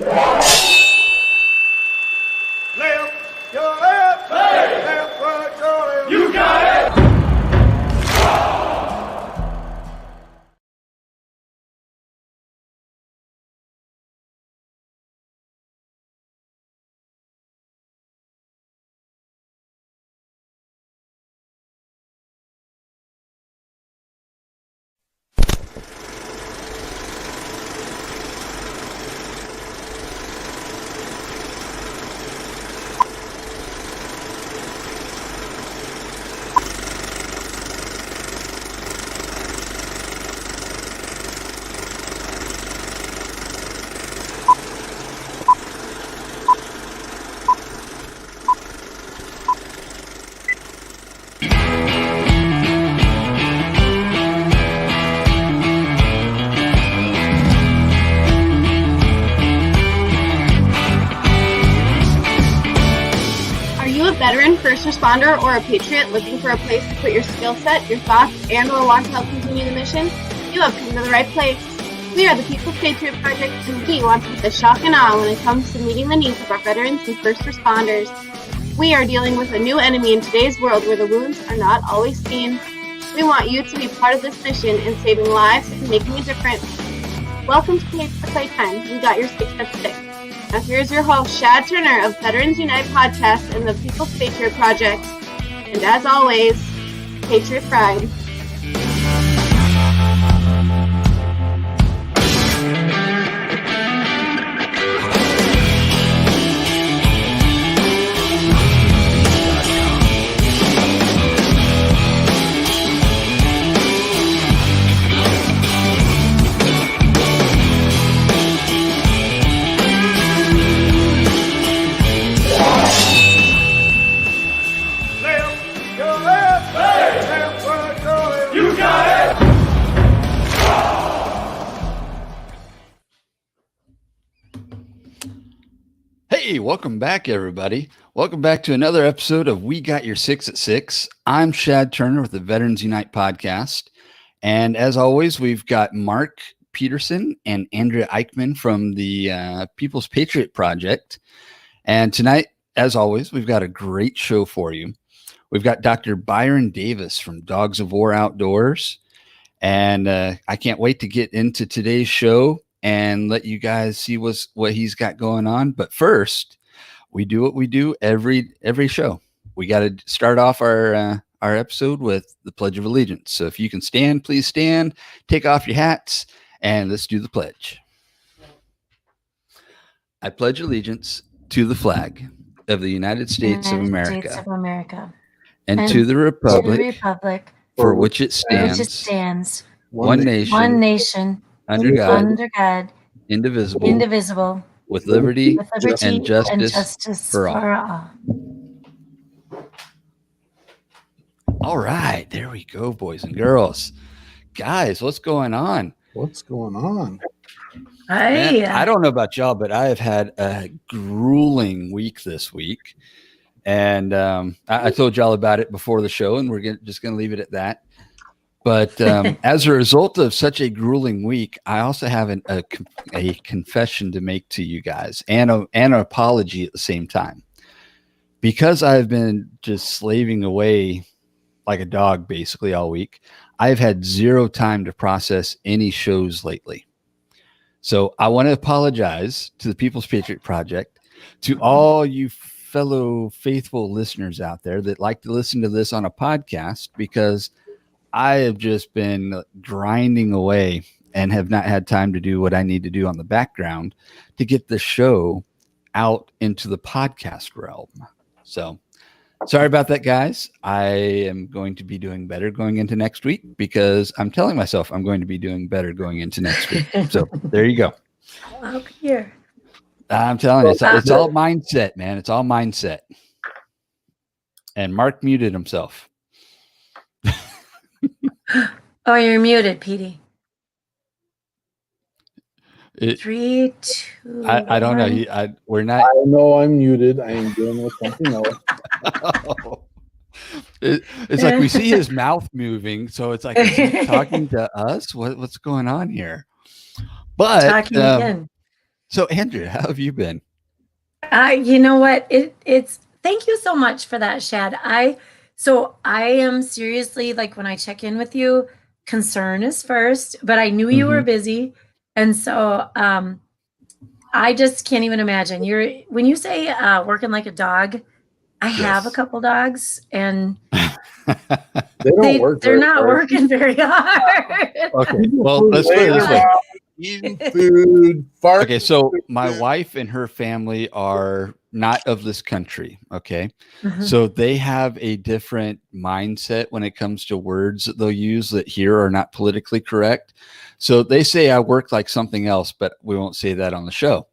Left, your left, hey. Left, right, your left. You got it. Veteran, first responder, or a patriot looking for a place to put your skill set, your thoughts, and/or want to help continue the mission? You have come to the right place. We are the People's Patriot Project, and we want to put the shock and awe when it comes to meeting the needs of our veterans and first responders. We are dealing with a new enemy in today's world where the wounds are not always seen. We want you to be part of this mission in saving lives and making a difference. Welcome to Playtime. We got your 6 at 6. Now here's your host, Shad Turner of Veterans Unite Podcast and the People's Patriot Project. And as always, Patriot Pride. Hey, welcome back, everybody. Welcome back to another episode of We Got Your 6 at 6. I'm Shad Turner with the Veterans Unite Podcast. And as always, we've got Mark Peterson and Andrea Eichmann from the People's Patriot Project. And tonight, as always, we've got a great show for you. We've got Dr. Byron Davis from Dogs of War Outdoors. And I can't wait to get into today's show and let you guys see what he's got going on. But first, we do what we do every show. We got to start off our episode with the Pledge of Allegiance. So if you can stand, please stand, take off your hats, and let's do the pledge. I pledge allegiance to the flag of the United States of America, and to the republic for which it stands, one nation, under God, indivisible, with liberty and justice for all. All right, there we go, boys and girls. Guys, what's going on? Man, I don't know about y'all, but I have had a grueling week this week. And I told y'all about it before the show, and we're just going to leave it at that. But as a result of such a grueling week, I also have a confession to make to you guys and an apology at the same time. Because I've been just slaving away like a dog basically all week, I've had zero time to process any shows lately. So I want to apologize to the People's Patriot Project, to all you fellow faithful listeners out there that like to listen to this on a podcast, because I have just been grinding away and have not had time to do what I need to do on the background to get the show out into the podcast realm. So sorry about that, guys. I am going to be doing better going into next week because I'm telling myself I'm going to be doing better going into next week. So there you go. Up here. I'm telling you, it's all mindset, man. It's all mindset. And Mark muted himself. Oh, you're muted, Petey. 3, 2, I don't know. We're not. I know I'm muted. I am dealing with something else. It's like we see his mouth moving, so it's like, is he talking to us? What's going on here? But talking again. So, Andrew, how have you been? You know what? It's thank you so much for that, Shad. I am seriously, like, when I check in with you, concern is first, but I knew you were Mhm. busy. And so I just can't even imagine. When you say working like a dog, I have a Yes. couple dogs and They don't work they're very not hard. working very hard. Okay. People Well, who let's put lay it this way. around eating food, farting. Okay, so my wife and her family are not of this country. Okay. Mhm. So they have a different mindset when it comes to words that they'll use that here are not politically correct. So they say I work like something else, but we won't say that on the show.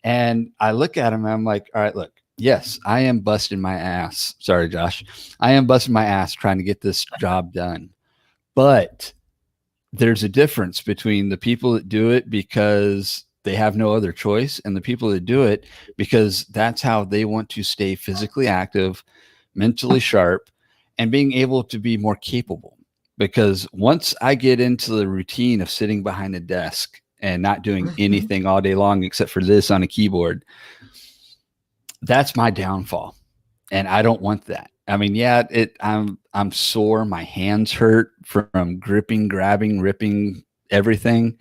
And I look at him and I'm like, all right, look, yes, I am busting my ass. Sorry, Josh. I am busting my ass trying to get this job done. But there's a difference between the people that do it because they have no other choice and the people that do it because that's how they want to stay physically active, mentally sharp, and being able to be more capable. Because once I get into the routine of sitting behind a desk and not doing Mhm. anything all day long except for this on a keyboard, that's my downfall. And I don't want that. I mean, yeah, I'm sore. My hands hurt from gripping, grabbing, ripping everything.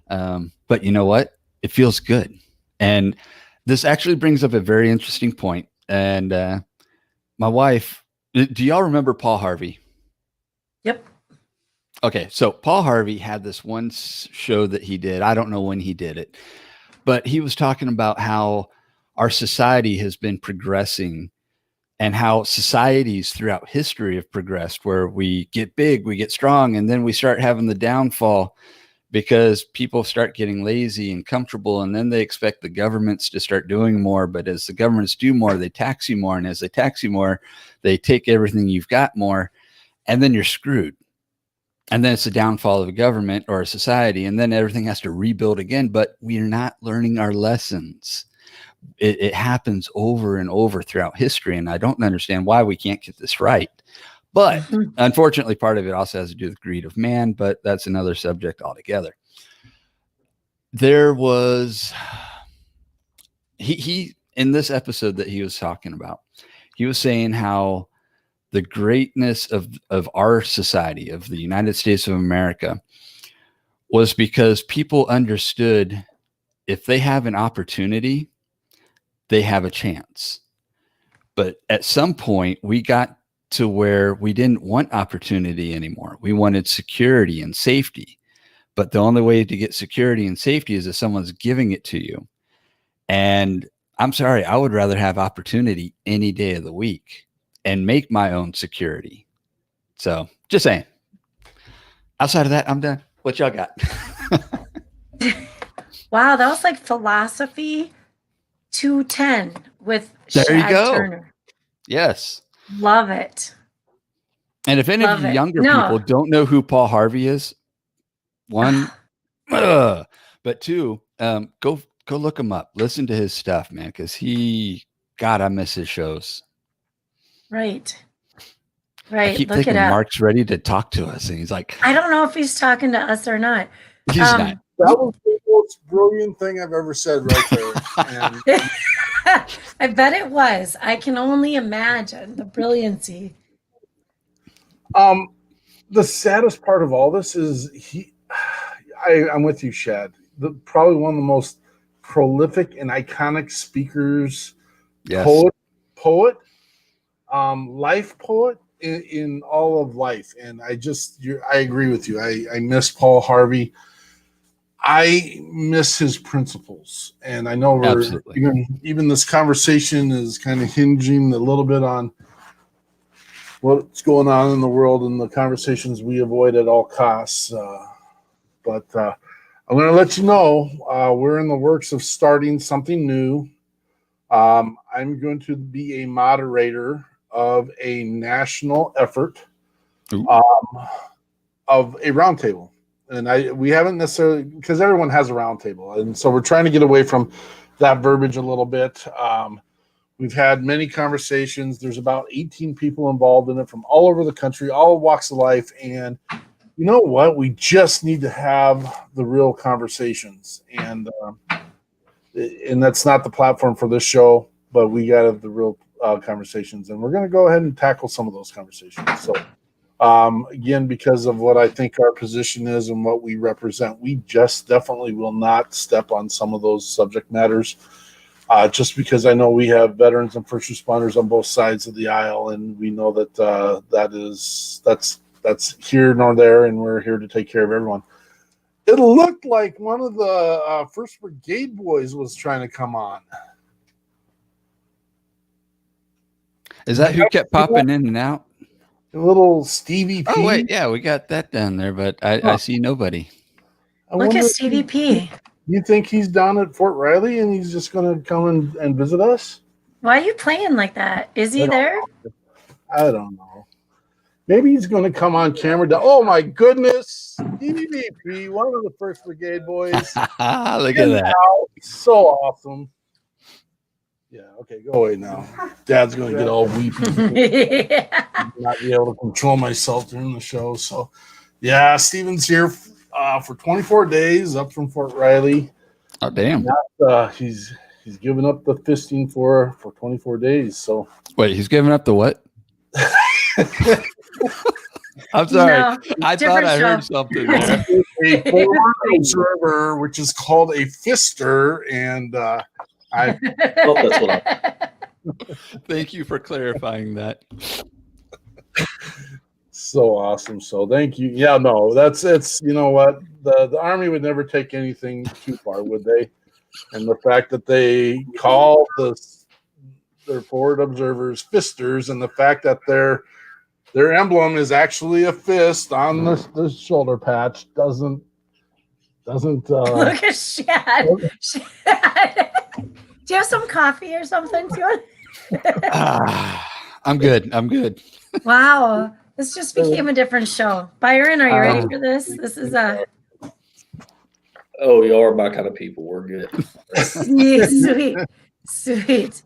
But you know what? It feels good. And this actually brings up a very interesting point. And my wife, do y'all remember Paul Harvey? Yep. Okay, so Paul Harvey had this one show that he did. I don't know when he did it, but he was talking about how our society has been progressing and how societies throughout history have progressed where we get big, we get strong, and then we start having the downfall because people start getting lazy and comfortable, and then they expect the governments to start doing more. But as the governments do more, they tax you more, and as they tax you more, they take everything you've got more, and then you're screwed. And then it's the downfall of a government or a society, and then everything has to rebuild again. But we're not learning our lessons. It happens over and over throughout history, and I don't understand why we can't get this right. But Mhm. unfortunately, part of it also has to do with greed of man, but that's another subject altogether. There was he in this episode that he was talking about, he was saying how the greatness of our society, of the United States of America, was because people understood if they have an opportunity, they have a chance. But at some point, we got to where we didn't want opportunity anymore. We wanted security and safety. But the only way to get security and safety is if someone's giving it to you. And I'm sorry, I would rather have opportunity any day of the week and make my own security. So just saying. Outside of that, I'm done. What y'all got? Wow, that was like philosophy 210 with There you Shad go. Turner. Yes. Love it. And if any of Love you it. younger No. people don't know who Paul Harvey is, one, but two, go look him up. Listen to his stuff, man, because God, I miss his shows. Right. I Right. keep Look it thinking up. Mark's ready to talk to us, and he's like, I don't know if he's talking to us or not. he's not. That was the most brilliant thing I've ever said right there. And I bet it was. I can only imagine the brilliancy. the saddest part of all this is I'm with you, Shad. Probably one of the most prolific and iconic speakers, Yes. poet, life poet in all of life. And I agree with you. I miss Paul Harvey. I miss his principles, and I know Absolutely. even this conversation is kind of hinging a little bit on what's going on in the world and the conversations we avoid at all costs. But I'm going to let you know we're in the works of starting something new. I'm going to be a moderator of a national effort Ooh. of a roundtable. And we haven't necessarily, because everyone has a roundtable, and so we're trying to get away from that verbiage a little bit. We've had many conversations. There's about 18 people involved in it from all over the country, all walks of life, and you know what? We just need to have the real conversations. And and that's not the platform for this show, but we got to have the real conversations, and we're going to go ahead and tackle some of those conversations. So, again, because of what I think our position is and what we represent, we just definitely will not step on some of those subject matters. Just because I know we have veterans and first responders on both sides of the aisle, and we know that that's here nor there, and we're here to take care of everyone. It looked like one of the First Brigade boys was trying to come on. Is that who kept popping in and out? A little Stevie P. Oh wait, yeah, we got that down there, but I see nobody. Look at Stevie P. You think he's down at Fort Riley and he's just going to come and visit us? Why are you playing like that? Is he there? I don't know. Maybe he's going to come on camera. Oh my goodness. DVP, one of the First Brigade boys. Look at that. So awesome. Yeah, okay, go away now. Dad's going to get all weepy. Not be able to control myself during the show. So, yeah, Steven's here for 24 days up from Fort Riley. Oh, damn. He's given up the fisting for 24 days. So wait, he's giving up the what? I'm sorry. No, I thought I heard something there. a forward observer, which is called a fister, and I Oh, that's what I. Thank you for clarifying that. so awesome. So thank you. Yeah, no, it's you know what? The Army would never take anything too far, would they? And the fact that they call their forward observers fisters, and the fact that their emblem is actually a fist on the shoulder patch doesn't Look at Shad. Shad. Do you have some coffee or something? I'm good. Wow. This just became a different show. Byron, are you ready for this? This is a Oh, you are my kind of people. We're good. sweet.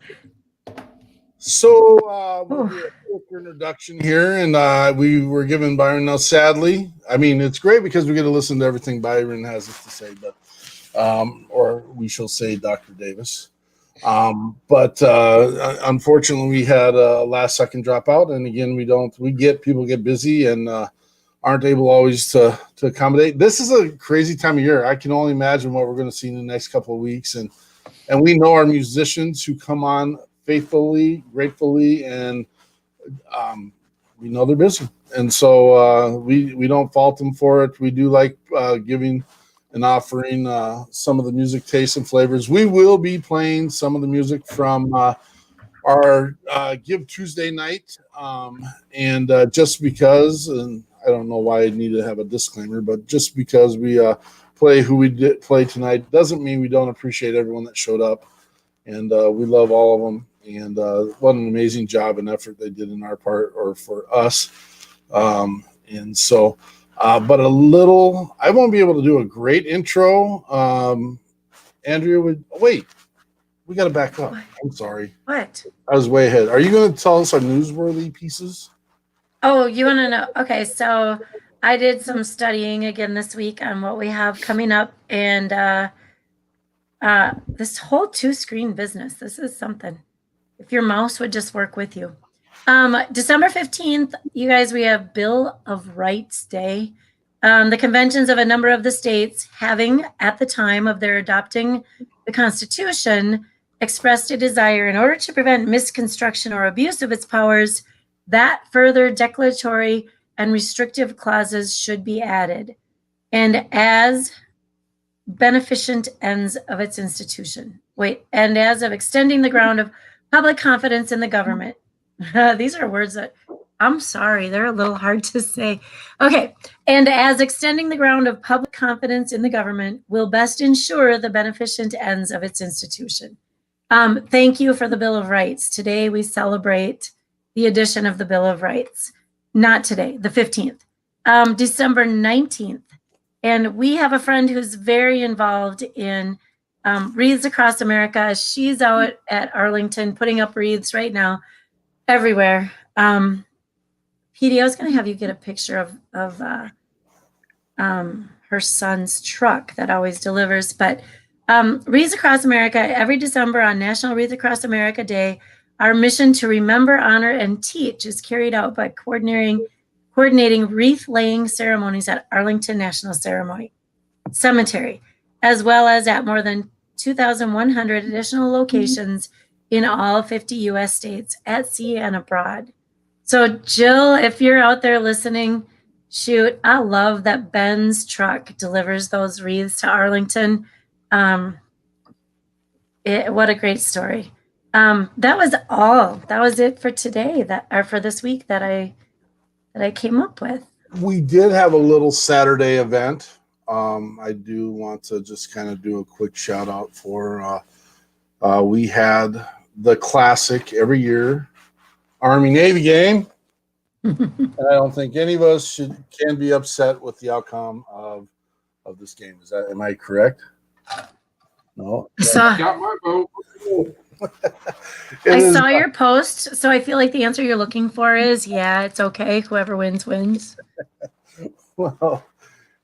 So we'll do a quick introduction here, and we were given Byron now. Sadly, I mean it's great because we get to listen to everything Byron has us to say, but or we shall say Dr. Davis. But unfortunately, we had a last second dropout, and again, people get busy and aren't able always to accommodate. This is a crazy time of year. I can only imagine what we're going to see in the next couple of weeks, and we know our musicians who come on faithfully, gratefully, and we know they're busy, and so we don't fault them for it. We do like giving and offering some of the music tastes and flavors. We will be playing some of the music from our Give Tuesday night, and just because, and I don't know why I need to have a disclaimer, but just because we play who we did play tonight doesn't mean we don't appreciate everyone that showed up, and we love all of them. And what an amazing job and effort they did in our part or for us. And so, but I won't be able to do a great intro. Andrea we got to back up. I'm sorry. What? I was way ahead. Are you going to tell us our newsworthy pieces? Oh, you want to know? Okay, so I did some studying again this week on what we have coming up, and this whole 2-screen business, this is something. If your mouse would just work with you. December 15th, you guys, we have Bill of Rights Day. The conventions of a number of the states having, at the time of their adopting the Constitution, expressed a desire in order to prevent misconstruction or abuse of its powers that further declaratory and restrictive clauses should be added, and as beneficent ends of its institution. And as of extending the ground of public confidence in the government. These are words that, I'm sorry, they're a little hard to say. Okay. And as extending the ground of public confidence in the government will best ensure the beneficent ends of its institution. Thank you for the Bill of Rights. Today we celebrate the addition of the Bill of Rights. Not today, the 15th. December 19th. And we have a friend who's very involved in Wreaths Across America. She's out at Arlington putting up wreaths right now everywhere. PD, I was going to have you get a picture of her son's truck that always delivers. But Wreaths Across America, every December on National Wreaths Across America Day, our mission to remember, honor, and teach is carried out by coordinating wreath-laying ceremonies at Arlington National Cemetery, as well as at more than 2,100 additional locations in all 50 U.S. states at sea and abroad. So, Jill, if you're out there listening, shoot, I love that Ben's truck delivers those wreaths to Arlington. What a great story. That was all. That was it for today, or for this week that I came up with. We did have a little Saturday event. I do want to just kind of do a quick shout out for we had the classic every year Army-Navy game. And I don't think any of us can be upset with the outcome of this game. Am I correct? No. Got my vote. I saw your post, so I feel like the answer you're looking for is, yeah, it's okay. Whoever wins, wins. Well,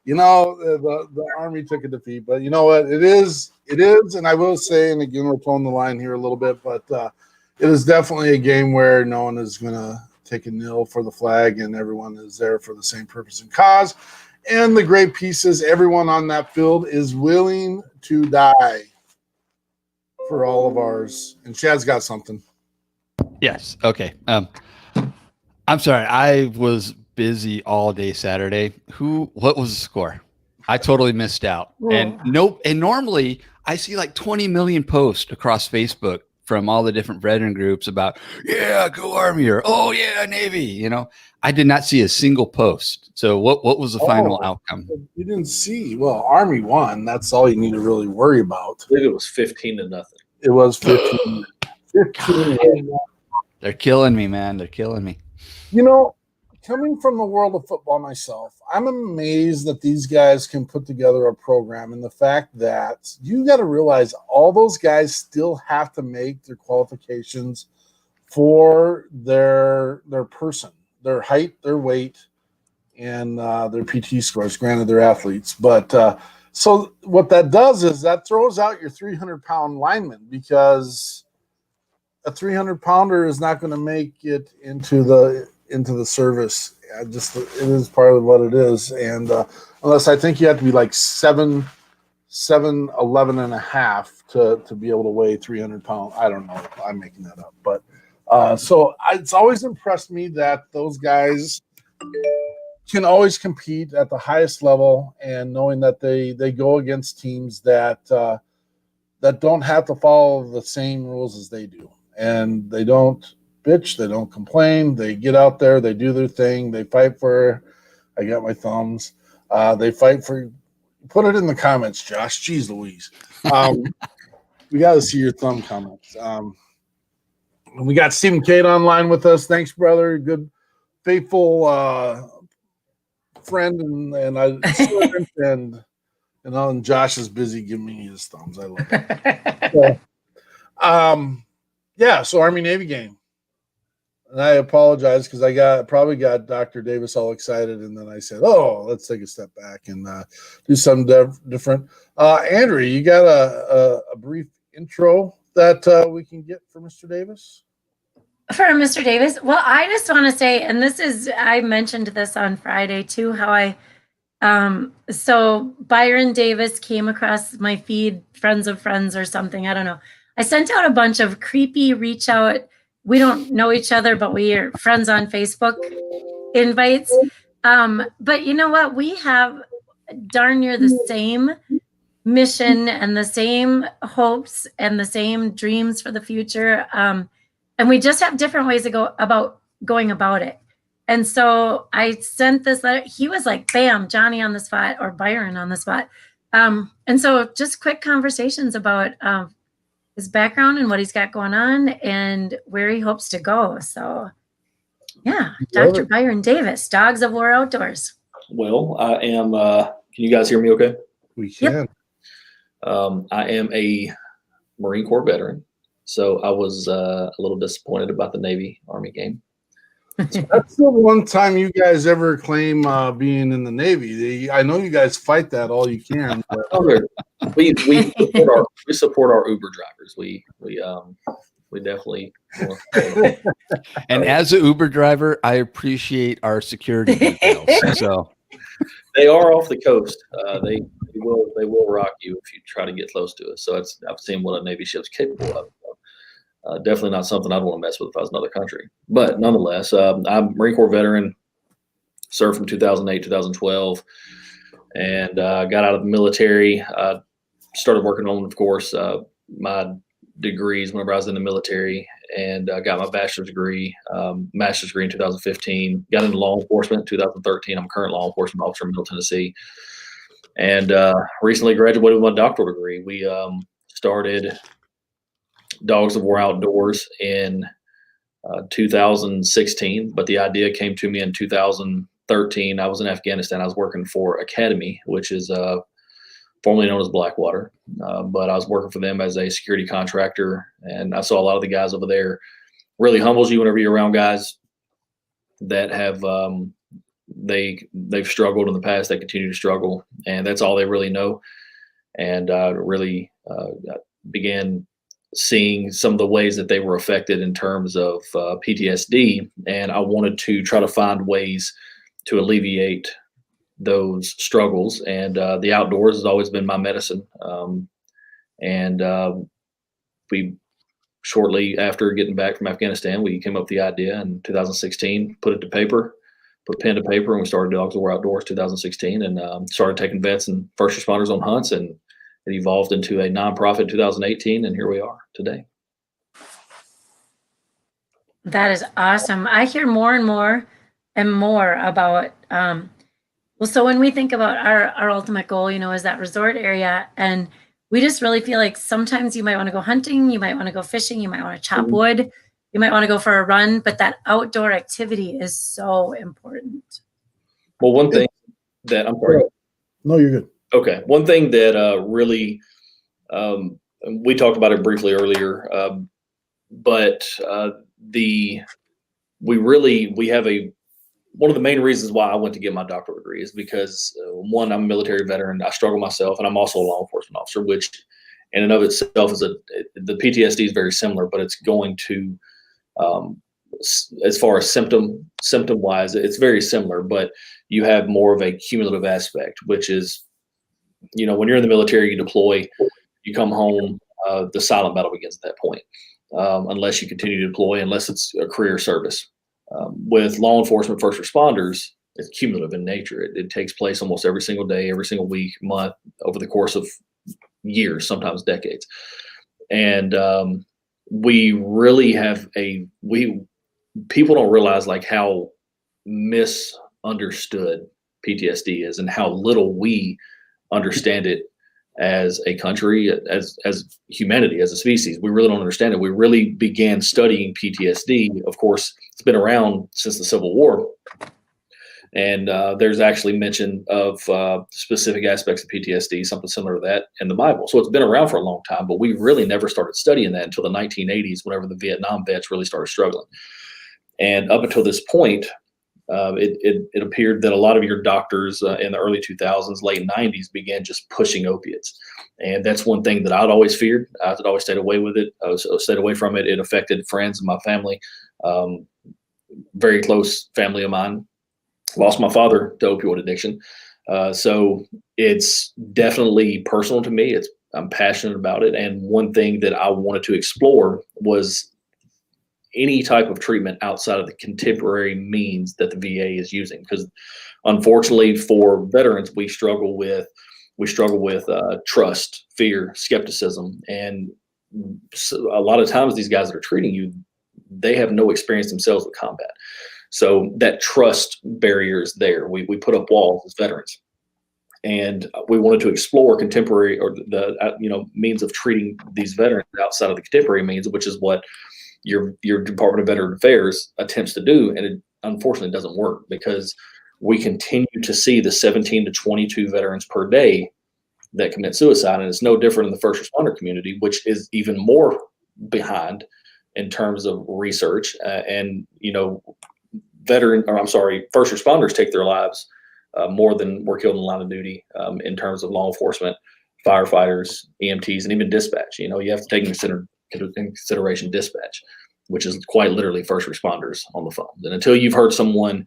the Army took a defeat, but you know what? It is, and I will say, and again, we're towing the line here a little bit, but it is definitely a game where no one is going to take a nil for the flag, and everyone is there for the same purpose and cause. And the great piece is everyone on that field is willing to die for all of ours. And Chad's got something. Yes. Okay. I'm sorry. I was busy all day Saturday. What was the score? I totally missed out. Whoa. And normally I see like 20 million posts across Facebook from all the different veteran groups about, yeah, go Army, or, oh yeah, Navy. I did not see a single post. So what was the final outcome? You didn't see. Well, Army won. That's all you need to really worry about. I believe it was 15-0. It was 15. 15. They're killing me, man. They're killing me. Coming from the world of football myself, I'm amazed that these guys can put together a program, and the fact that you got to realize all those guys still have to make their qualifications for their person, their height, their weight, and their PT scores. Granted, they're athletes, but so what that does is that throws out your 300-pound lineman, because a 300-pounder is not going to make it into the service. It is part of what it is. And unless I think you have to be like 7'11" and a half to be able to weigh 300 pounds. I don't know. I'm making that up. But so it's always impressed me that those guys can always compete at the highest level, and knowing that they go against teams that don't have to follow the same rules as they do. And they don't bitch, they don't complain, they get out there, they do their thing, they fight for, I got my thumbs, they fight for, put it in the comments, Josh, jeez Louise. We got to see your thumb comments. We got Stephen Cade online with us. Thanks, brother. Good, faithful friend, and Josh is busy giving me his thumbs. I love it. So Army-Navy game. And I apologize because I probably got Dr. Davis all excited, and then I said, "Oh, let's take a step back and do something different." Andrea, you got a brief intro that we can get for Mr. Davis? For Mr. Davis, well, I just want to say, and I mentioned this on Friday too, how so Byron Davis came across my feed, friends of friends or something. I don't know. I sent out a bunch of creepy reach out. We don't know each other, but we are friends on Facebook invites. But you know what? We have darn near the same mission and the same hopes and the same dreams for the future. And we just have different ways to going about it. And so I sent this letter. He was like, bam, Johnny on the spot, or Byron on the spot. And so just quick conversations about his background and what he's got going on and where he hopes to go. So, yeah, Dr. Byron Davis, Dogs of War Outdoors. Well, I am. Can you guys hear me okay? We can. Yep. I am a Marine Corps veteran, so I was a little disappointed about the Navy Army game. That's the one time you guys ever claim being in the Navy. I know you guys fight that all you can. But. We support our Uber drivers. We definitely. And as an Uber driver, I appreciate our security details. So they are off the coast. They will rock you if you try to get close to us. So I've seen what a Navy ship's capable of. Definitely not something I'd want to mess with if I was in another country. But nonetheless, I'm a Marine Corps veteran, served from 2008, 2012, and got out of the military. Started working on, of course, my degrees whenever I was in the military, and got my master's degree in 2015. Got into law enforcement in 2013. I'm a current law enforcement officer in Middle Tennessee, and recently graduated with my doctoral degree. We started Dogs of War Outdoors in 2016, but the idea came to me in 2013. I was in Afghanistan. I was working for Academy, which is formerly known as Blackwater, but I was working for them as a security contractor, and I saw a lot of the guys over there. Really humbles you whenever you're around guys that have they've struggled in the past. They continue to struggle, and that's all they really know. And really began seeing some of the ways that they were affected in terms of PTSD, and I wanted to try to find ways to alleviate those struggles. And the outdoors has always been my medicine. We shortly after getting back from Afghanistan, we came up with the idea in 2016, put it to paper, put pen to paper, and we started Dogs of War Outdoors 2016, and started taking vets and first responders on hunts, and it evolved into a nonprofit in 2018, and here we are today. That is awesome. I hear more and more and more about, so when we think about our ultimate goal, is that resort area, and we just really feel like sometimes you might want to go hunting, you might want to go fishing, you might want to chop wood, you might want to go for a run, but that outdoor activity is so important. Well, one thing that I'm sorry. No, you're good. Okay. One thing that really, we talked about it briefly earlier, but one of the main reasons why I went to get my doctoral degree is because one, I'm a military veteran. I struggle myself, and I'm also a law enforcement officer, which in and of itself the PTSD is very similar, but it's going to, as far as symptom wise, it's very similar, but you have more of a cumulative aspect, which is, when you're in the military, you deploy, you come home, the silent battle begins at that point, unless you continue to deploy, unless it's a career service. With law enforcement first responders, it's cumulative in nature. It takes place almost every single day, every single week, month, over the course of years, sometimes decades. And we really have people don't realize like how misunderstood PTSD is and how little we understand it as a country, as humanity, as a species. We really don't understand it. We really began studying PTSD. Of course, it's been around since the Civil War. And there's actually mention of specific aspects of PTSD, something similar to that in the Bible. So it's been around for a long time, but we really never started studying that until the 1980s, whenever the Vietnam vets really started struggling. And up until this point, it appeared that a lot of your doctors in the early 2000s, late 90s began just pushing opiates. And that's one thing that I'd always feared. I'd always stayed away with it. I stayed away from it. It affected friends in my family, very close family of mine. Lost my father to opioid addiction. So it's definitely personal to me. I'm passionate about it. And one thing that I wanted to explore was any type of treatment outside of the contemporary means that the VA is using, because unfortunately for veterans, we struggle with trust, fear, skepticism, and a lot of times these guys that are treating you, they have no experience themselves with combat, so that trust barrier is there. We put up walls as veterans, and we wanted to explore contemporary or the means of treating these veterans outside of the contemporary means, which is what your Department of Veteran Affairs attempts to do, and it unfortunately doesn't work, because we continue to see the 17 to 22 veterans per day that commit suicide, and it's no different in the first responder community, which is even more behind in terms of research. And first responders take their lives more than were killed in the line of duty in terms of law enforcement, firefighters, EMTs, and even dispatch. You have to take in consideration dispatch, which is quite literally first responders on the phone. And until you've heard someone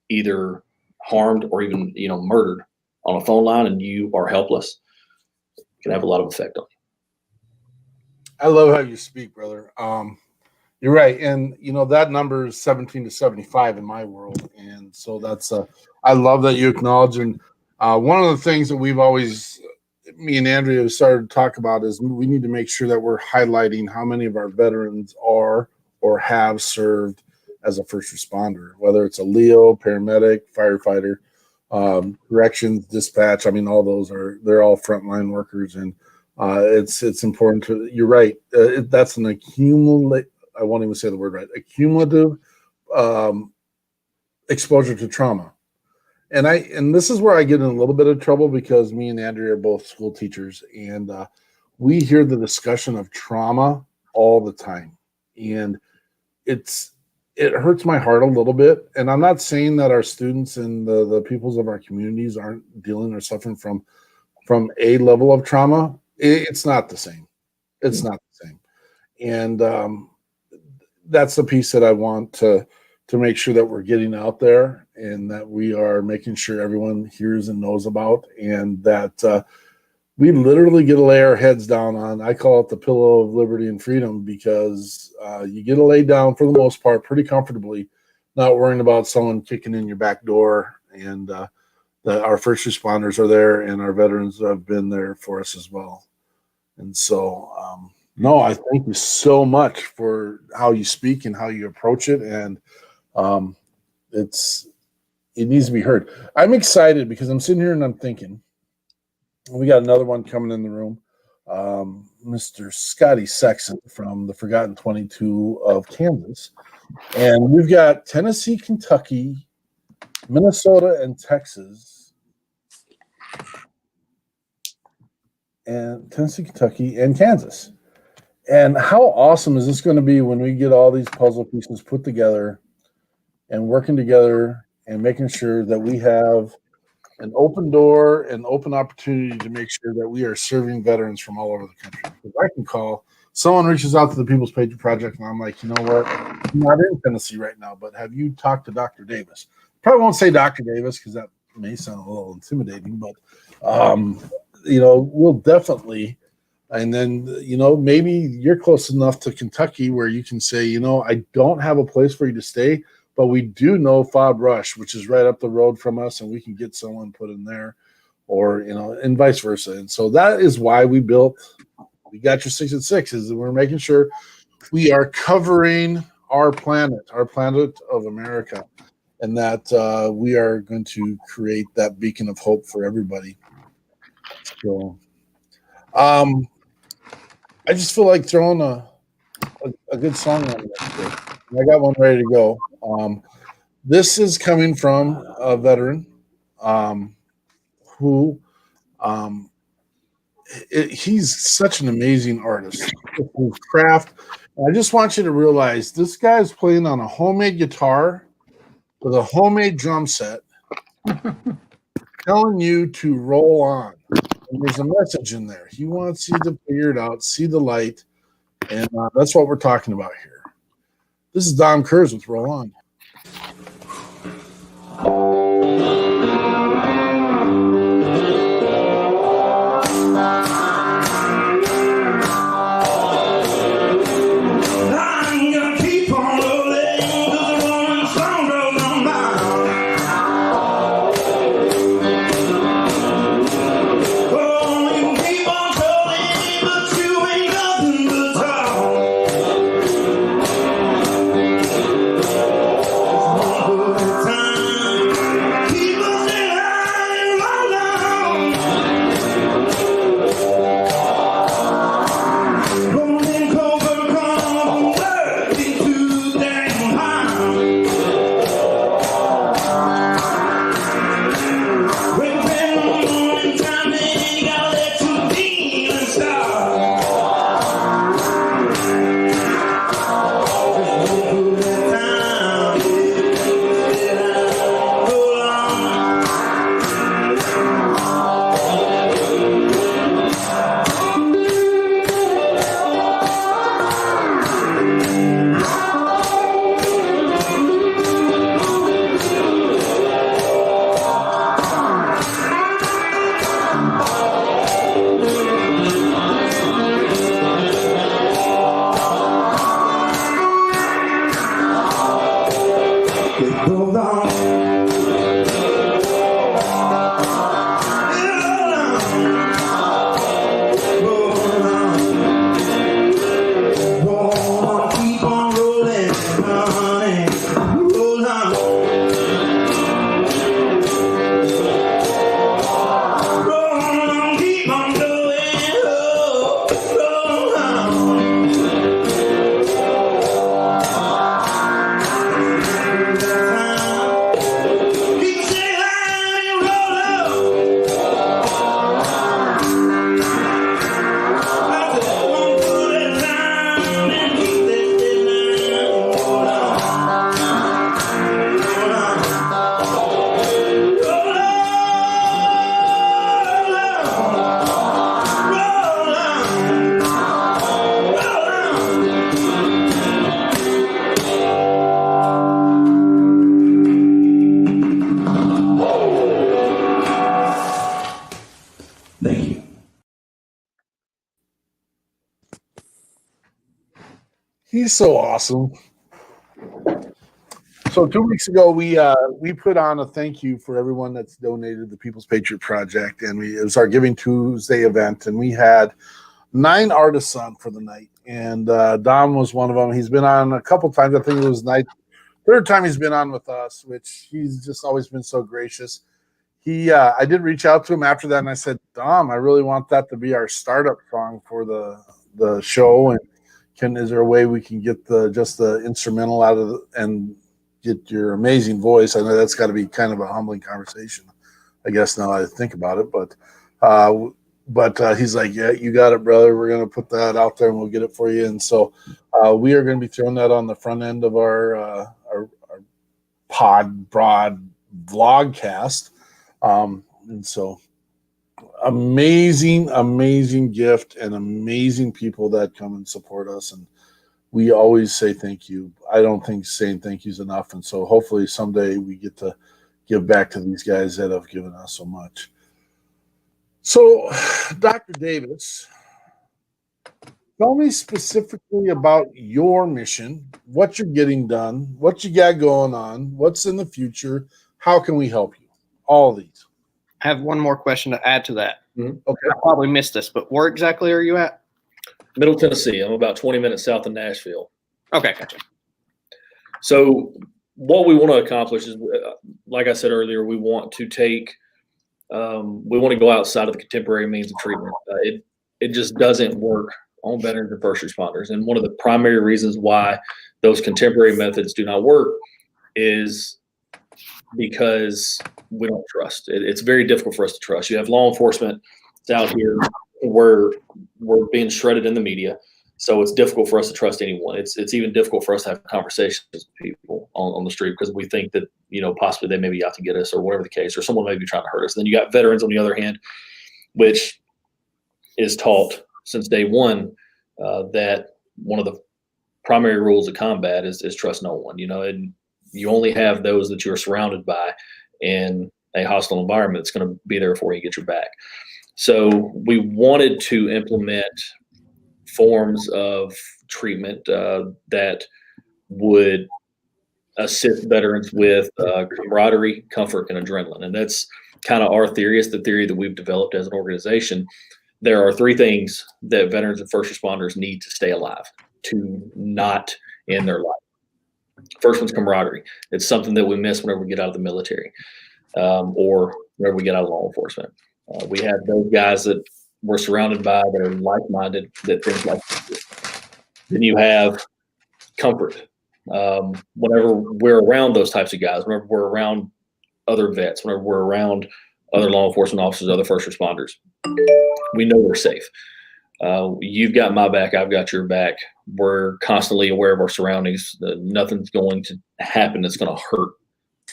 either harmed or even murdered on a phone line and you are helpless, it can have a lot of effect on you. I love how you speak, brother. You're right. And, that number is 17 to 75 in my world. And so that's, I love that you acknowledge. And one of the things that we've always, me and Andrea have started to talk about is we need to make sure that we're highlighting how many of our veterans are or have served as a first responder, whether it's a Leo, paramedic, firefighter, corrections, dispatch. I mean, all those they're all frontline workers. And it's important to, you're right. That's an accumulative, I won't even say the word right, accumulative exposure to trauma. And this is where I get in a little bit of trouble because me and Andrea are both school teachers, and we hear the discussion of trauma all the time. And it hurts my heart a little bit. And I'm not saying that our students and the peoples of our communities aren't dealing or suffering from a level of trauma. It's not the same. It's not the same. And that's the piece that I want to make sure that we're getting out there and that we are making sure everyone hears and knows about, and that we literally get to lay our heads down on, I call it the pillow of liberty and freedom, because you get to lay down for the most part pretty comfortably, not worrying about someone kicking in your back door. And that our first responders are there and our veterans have been there for us as well. And so, no, I thank you so much for how you speak and how you approach it. And it needs to be heard. I'm excited because I'm sitting here and I'm thinking, we got another one coming in the room, Mr. Scotty Sexton from the Forgotten 22 of Kansas. And we've got Tennessee, Kentucky, Minnesota, and Texas. And Tennessee, Kentucky, and Kansas. And how awesome is this going to be when we get all these puzzle pieces put together and working together and making sure that we have an open door and open opportunity to make sure that we are serving veterans from all over the country. If I can call, someone reaches out to the People's Patriot Project, and I'm like, you know what? I'm not in Tennessee right now, but have you talked to Dr. Davis? Probably won't say Dr. Davis because that may sound a little intimidating, but we'll definitely. And then, maybe you're close enough to Kentucky where you can say, I don't have a place for you to stay, but we do know Fob Rush, which is right up the road from us, and we can get someone put in there, or, and vice versa. And so that is why we got your 6 at 6, is that we're making sure we are covering our planet of America, and that we are going to create that beacon of hope for everybody. So, I just feel like throwing a good song on there. I got one ready to go. This is coming from a veteran who he's such an amazing artist. His craft. I just want you to realize this guy is playing on a homemade guitar with a homemade drum set, telling you to roll on. And there's a message in there. He wants you to figure it out, see the light, and that's what we're talking about here. This is Dom Kurz with Roll On. Time He's so awesome. So 2 weeks ago, we put on a thank you for everyone that's donated the People's Patriot Project, and it was our Giving Tuesday event, and we had 9 artists on for the night, and Dom was one of them. He's been on a couple times. I think it was third time he's been on with us, which he's just always been so gracious. I did reach out to him after that, and I said, Dom, I really want that to be our startup song for the show, and is there a way we can get just the instrumental out of and get your amazing voice? I know that's got to be kind of a humbling conversation, I guess, now I think about it, but he's like, yeah, you got it, brother. We're going to put that out there and we'll get it for you. And so we are going to be throwing that on the front end of our broad vlogcast. And so amazing gift and amazing people that come and support us. And we always say thank you. I don't think saying thank you is enough. And so hopefully someday we get to give back to these guys that have given us so much. So, Dr. Davis, tell me specifically about your mission, what you're getting done, what you got going on, what's in the future, how can we help you? All these. I have one more question to add to that. Mhm. Okay. I probably missed this, but where exactly are you at? Middle Tennessee. I'm about 20 minutes south of Nashville. Okay, gotcha. So what we want to accomplish is, like I said earlier, we want to go outside of the contemporary means of treatment. It just doesn't work on veterans and first responders. And one of the primary reasons why those contemporary methods do not work is because we don't trust. It's very difficult for us to trust. You have law enforcement out here where we're being shredded in the media. So it's difficult for us to trust anyone. It's even difficult for us to have conversations with people on the street because we think that, possibly they may be out to get us or whatever the case, or someone may be trying to hurt us. Then you got veterans on the other hand, which is taught since day one that one of the primary rules of combat is trust no one, and you only have those that you're surrounded by in a hostile environment that's going to be there for you, get your back. So we wanted to implement forms of treatment that would assist veterans with camaraderie, comfort, and adrenaline. And that's kind of our theory. It's the theory that we've developed as an organization. There are 3 things that veterans and first responders need to stay alive, to not end their life. First one's camaraderie. It's something that we miss whenever we get out of the military or whenever we get out of law enforcement. We have those guys that we're surrounded by that are like-minded, that think like this. Then you have comfort. Whenever we're around those types of guys, whenever we're around other vets, whenever we're around other law enforcement officers, other first responders, we know we're safe. You've got my back, I've got your back. We're constantly aware of our surroundings. Nothing's going to happen that's going to hurt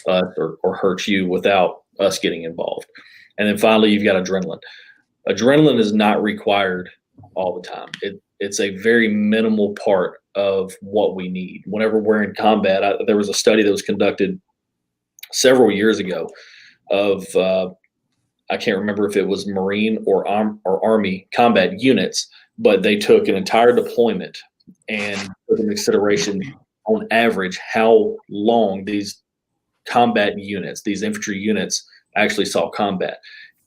us or hurt you without us getting involved. And then finally, you've got adrenaline. Adrenaline is not required all the time. It's a very minimal part of what we need. Whenever we're in combat, there was a study that was conducted several years ago of I can't remember if it was Marine or Army combat units, but they took an entire deployment and took into consideration, on average, how long these combat units, these infantry units, actually saw combat.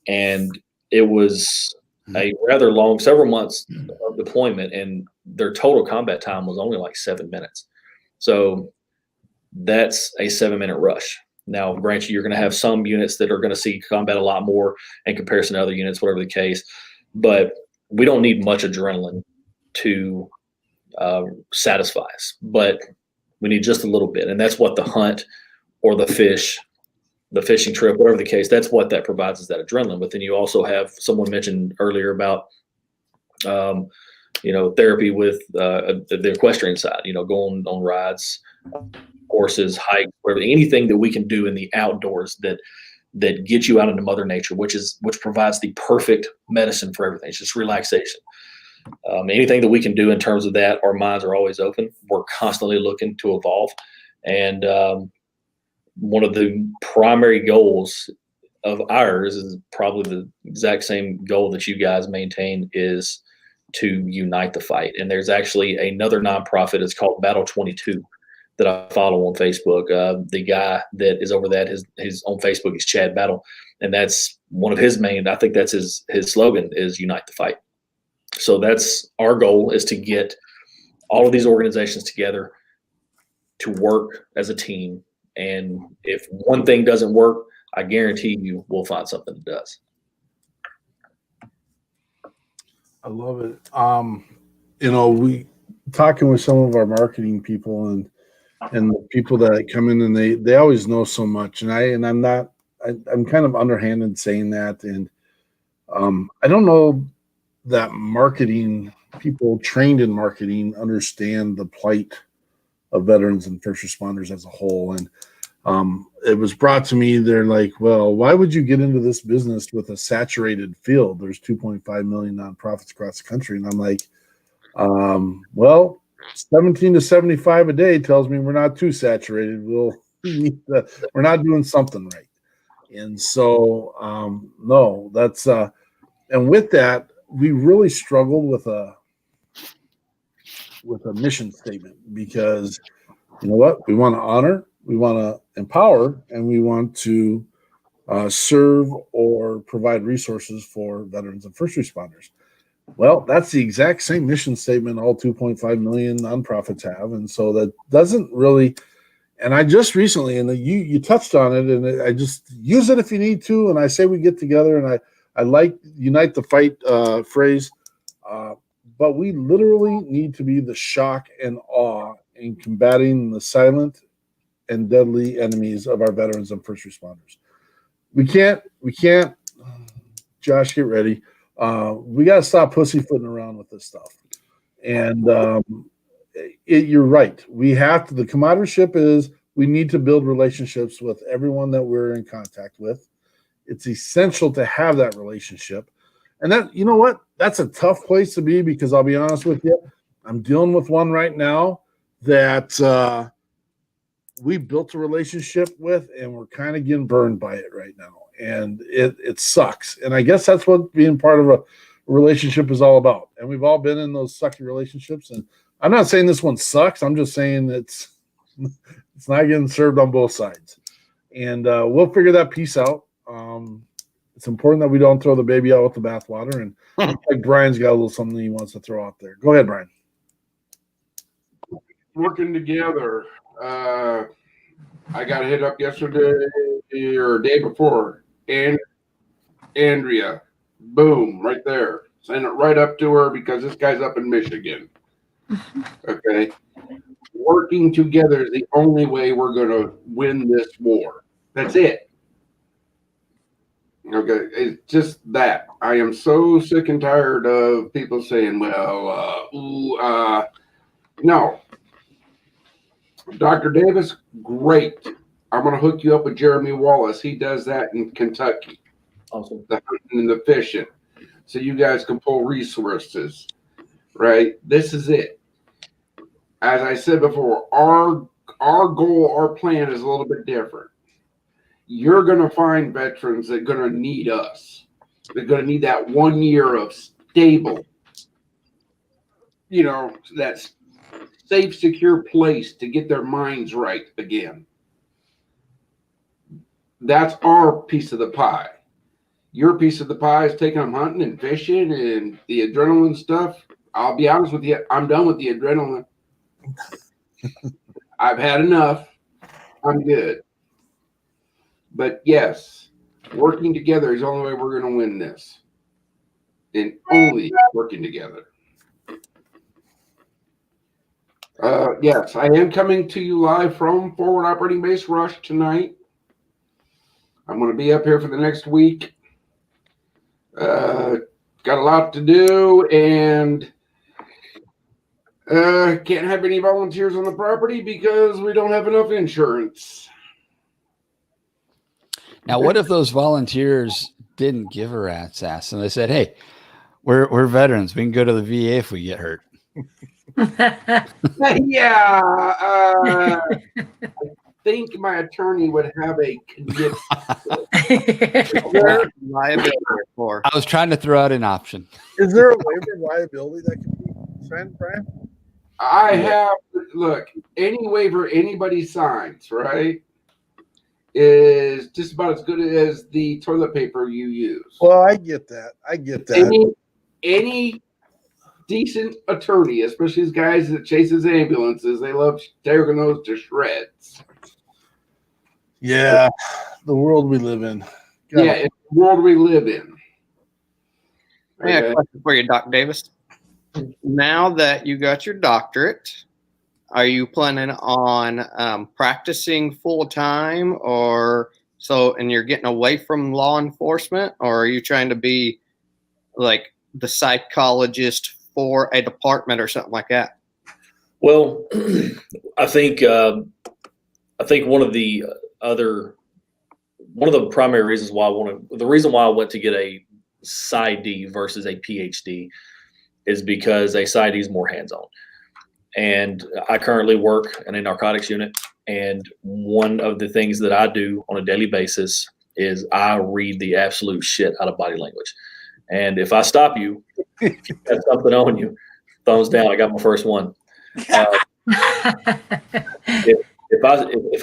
And it was a rather long, several months of deployment, and their total combat time was only like 7 minutes. So that's a 7-minute rush. Now, granted, you're going to have some units that are going to see combat a lot more in comparison to other units, whatever the case, but we don't need much adrenaline to satisfy us, but we need just a little bit. And that's what the hunt or the fishing trip, whatever the case, that's what that provides, is that adrenaline. But then you also have, someone mentioned earlier about, therapy with the equestrian side, going on rides, horses, hikes, whatever, anything that we can do in the outdoors that gets you out into Mother Nature, which provides the perfect medicine for everything. It's just relaxation. Anything that we can do in terms of that, our minds are always open. We're constantly looking to evolve. And one of the primary goals of ours is probably the exact same goal that you guys maintain, is to unite the fight. And there's actually another nonprofit. It's called Battle 22 that I follow on Facebook. The guy that is over that, his on Facebook is Chad Battle. And that's one of his main, I think that's his slogan is unite the fight. So that's our goal, is to get all of these organizations together to work as a team. And if one thing doesn't work, I guarantee you we'll find something that does. I love it. We talking with some of our marketing people and the people that come in, and they always know so much. And I'm kind of underhanded saying that. And I don't know that marketing people trained in marketing understand the plight of veterans and first responders as a whole. And it was brought to me, they're like, well, why would you get into this business with a saturated field? There's 2.5 million nonprofits across the country. And I'm like, well, 17 to 75 a day tells me we're not too saturated. We're not doing something right. And so, no, that's, and with that, we really struggled with a mission statement, because you know what? We want to honor, we want to empower, and we want to serve or provide resources for veterans and first responders. Well, that's the exact same mission statement all 2.5 million nonprofits have. And so that doesn't really, and I just recently, and you touched on it, and I just use it if you need to. And I say we get together, and I like unite the fight phrase, but we literally need to be the shock and awe in combating the silent and deadly enemies of our veterans and first responders. We can't, Josh, get ready. We got to stop pussyfooting around with this stuff. And you're right. We have to, the commodorship is, we need to build relationships with everyone that we're in contact with. It's essential to have that relationship. And that, you know what? That's a tough place to be, because I'll be honest with you, I'm dealing with one right now that we built a relationship with, and we're kind of getting burned by it right now. And it sucks. And I guess that's what being part of a relationship is all about. And we've all been in those sucky relationships. And I'm not saying this one sucks. I'm just saying it's not getting served on both sides. And we'll figure that piece out. It's important that we don't throw the baby out with the bathwater. And like Brian's got a little something he wants to throw out there. Go ahead, Brian. Working together. I got hit up yesterday or day before, and Andrea, boom, right there. Send it right up to her, because this guy's up in Michigan. Okay. Working together is the only way we're going to win this war. That's it. Okay. It's just that. I am so sick and tired of people saying, well, no. Dr. Davis, great. I'm going to hook you up with Jeremy Wallace. He does that in Kentucky. Awesome. The hunting and the fishing. So you guys can pull resources, right? This is it. As I said before, our goal, our plan is a little bit different. You're going to find veterans that are going to need us. They're going to need that 1 year of stable, that's safe, secure place to get their minds right again. That's our piece of the pie. Your piece of the pie is taking them hunting and fishing and the adrenaline stuff. I'll be honest with you, I'm done with the adrenaline. I've had enough. I'm good. But yes, working together is the only way we're going to win this. And only working together. Yes, I am coming to you live from Forward Operating Base Rush tonight. I'm going to be up here for the next week. Got a lot to do, and can't have any volunteers on the property because we don't have enough insurance. Now, what if those volunteers didn't give a rat's ass and they said, "Hey, we're veterans. We can go to the VA if we get hurt." Yeah, I think my attorney would have a condition. Liability for. I was trying to throw out an option. Is there a waiver of liability that can be signed, Brian? I have, look, any waiver anybody signs, right, is just about as good as the toilet paper you use. Well, I get that. Any decent attorney, especially these guys that chases ambulances, they love tearing those to shreds. Yeah, the world we live in. Yeah, it's the world we live in. I got a question for you, Dr. Davis. Now that you got your doctorate, are you planning on practicing full time, and you're getting away from law enforcement, or are you trying to be like the psychologist for a department or something like that? Well, I think one of the primary reasons why I went to get a PsyD versus a PhD is because a PsyD is more hands-on. And I currently work in a narcotics unit, and one of the things that I do on a daily basis is I read the absolute shit out of body language. And if I stop you, if you got something on you, thumbs down. I got my first one. If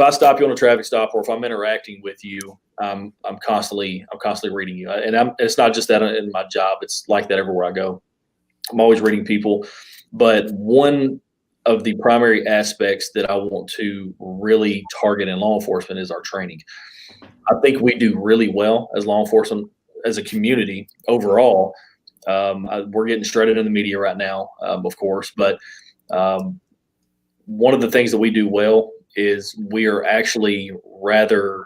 I stop you on a traffic stop, or if I'm interacting with you, I'm constantly reading you. And it's not just that in my job; it's like that everywhere I go. I'm always reading people. But one of the primary aspects that I want to really target in law enforcement is our training. I think we do really well as law enforcement, as a community overall. We're getting shredded in the media right now, of course, but one of the things that we do well is we are actually rather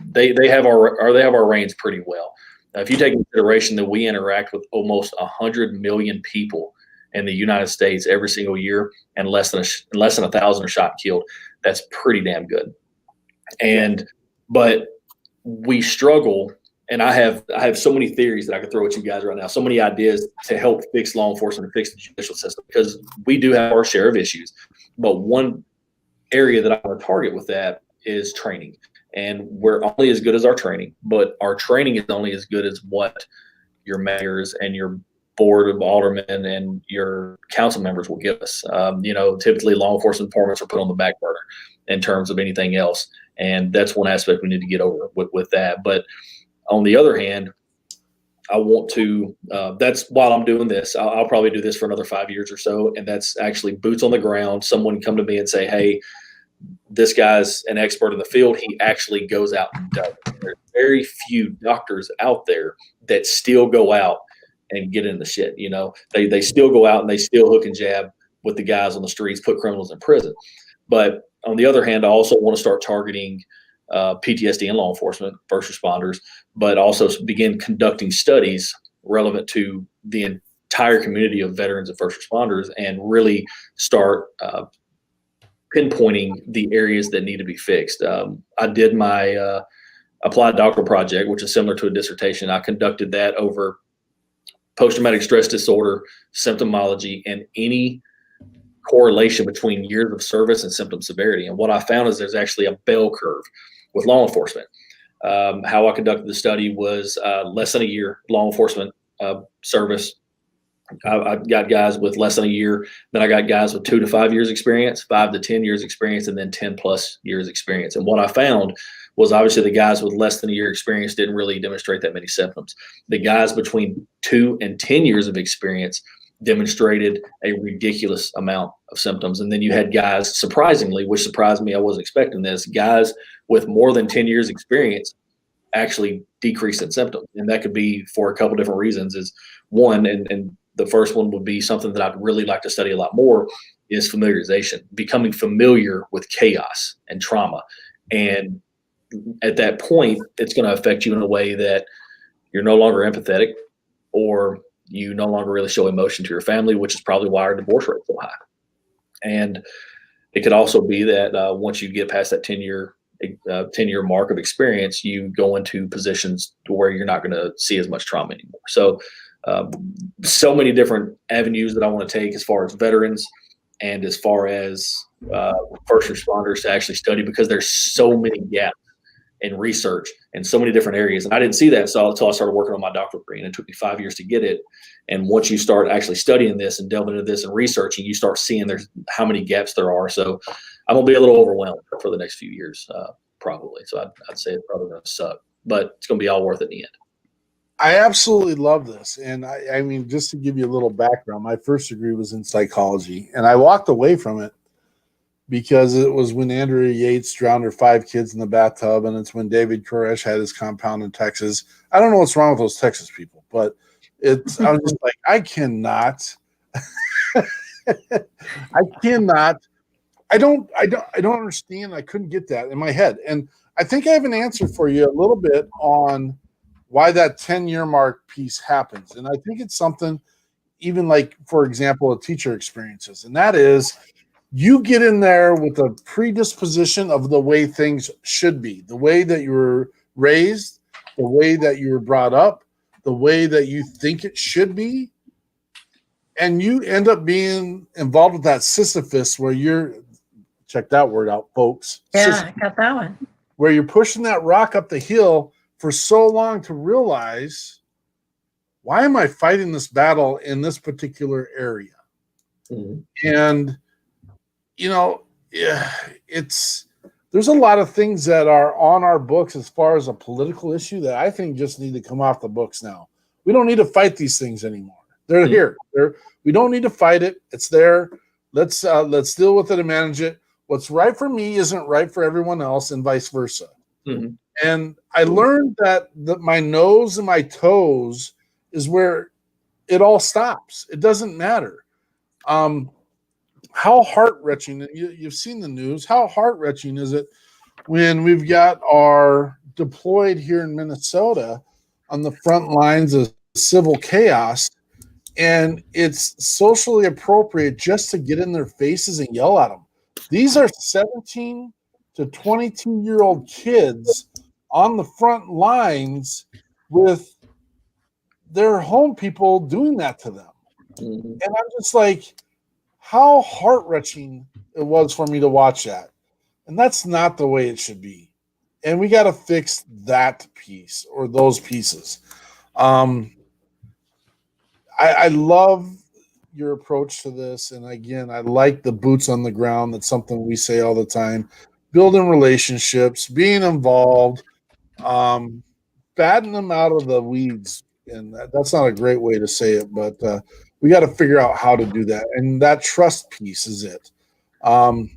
they have our reins pretty well. Now, if you take into consideration that we interact with almost 100 million people in the United States every single year, and less than 1,000 are shot and killed, that's pretty damn good. But we struggle. And I have so many theories that I could throw at you guys right now, so many ideas to help fix law enforcement and fix the judicial system, because we do have our share of issues. But one area that I want to target with that is training. And we're only as good as our training, but our training is only as good as what your mayors and your board of aldermen and your council members will give us. Typically law enforcement departments are put on the back burner in terms of anything else. And that's one aspect we need to get over with that. But on the other hand, I want to, that's while I'm doing this, I'll probably do this for another 5 years or so. And that's actually boots on the ground. Someone come to me and say, hey, this guy's an expert in the field. He actually goes out and does it. There's very few doctors out there that still go out and get in the shit. They still go out and they still hook and jab with the guys on the streets, put criminals in prison. But on the other hand, I also want to start targeting PTSD in law enforcement, first responders, but also begin conducting studies relevant to the entire community of veterans and first responders, and really start pinpointing the areas that need to be fixed. I did my applied doctoral project, which is similar to a dissertation. I conducted that over post-traumatic stress disorder, symptomology, and any correlation between years of service and symptom severity. And what I found is there's actually a bell curve with law enforcement. How I conducted the study was less than a year law enforcement service. I got guys with less than a year. Then I got guys with 2 to 5 years experience, 5 to 10 years experience, and then 10 plus years experience. And what I found was obviously the guys with less than a year experience didn't really demonstrate that many symptoms. The guys between 2 and 10 years of experience demonstrated a ridiculous amount of symptoms. And then you had guys, surprisingly, which surprised me, I wasn't expecting this, guys with more than 10 years experience actually decreased in symptoms. And that could be for a couple different reasons. Is one, and the first one would be something that I'd really like to study a lot more, is familiarization, becoming familiar with chaos and trauma. And at that point, it's going to affect you in a way that you're no longer empathetic, or you no longer really show emotion to your family, which is probably why our divorce rate is so high. And it could also be that once you get past that 10-year mark of experience, you go into positions to where you're not going to see as much trauma anymore. So many different avenues that I want to take as far as veterans and as far as first responders to actually study, because there's so many gaps in research in so many different areas. And I didn't see that until I started working on my doctorate degree, and it took me 5 years to get it. And once you start actually studying this and delving into this and researching, you start seeing there's how many gaps there are. So I'm gonna be a little overwhelmed for the next few years, probably. So I'd say it's probably gonna suck, but it's gonna be all worth it in the end. I absolutely love this. And I mean, just to give you a little background, my first degree was in psychology, and I walked away from it because it was when Andrea Yates drowned her 5 kids in the bathtub, and it's when David Koresh had his compound in Texas. I don't know what's wrong with those Texas people, but I was just like, I cannot, I don't understand. I couldn't get that in my head. And I think I have an answer for you a little bit on why that 10-year mark piece happens. And I think it's something even like, for example, a teacher experiences. And that is, you get in there with a predisposition of the way things should be, the way that you were raised, the way that you were brought up, the way that you think it should be. And you end up being involved with that Sisyphus where you're, check that word out, folks. Yeah, Sisyphus, I got that one. where you're pushing that rock up the hill for so long to realize, why am I fighting this battle in this particular area? Mm-hmm. And, you know, there's a lot of things that are on our books as far as a political issue that I think just need to come off the books now. We don't need to fight these things anymore. They're here. We don't need to fight it. It's there. Let's deal with it and manage it. What's right for me isn't right for everyone else, and vice versa. Mm-hmm. And I learned that my nose and my toes is where it all stops. It doesn't matter. How heart-wrenching, and you've seen the news, how heart-wrenching is it when we've got our deployed here in Minnesota on the front lines of civil chaos, and it's socially appropriate just to get in their faces and yell at them. These are 17 to 22-year-old kids on the front lines with their home people doing that to them. Mm-hmm. And I'm just like, how heart-wrenching it was for me to watch that. And that's not the way it should be. And we got to fix that piece or those pieces. I love your approach to this. And again, I like the boots on the ground. That's something we say all the time. Building relationships, being involved, batting them out of the weeds. And that's not a great way to say it, but we got to figure out how to do that. And that trust piece is it. You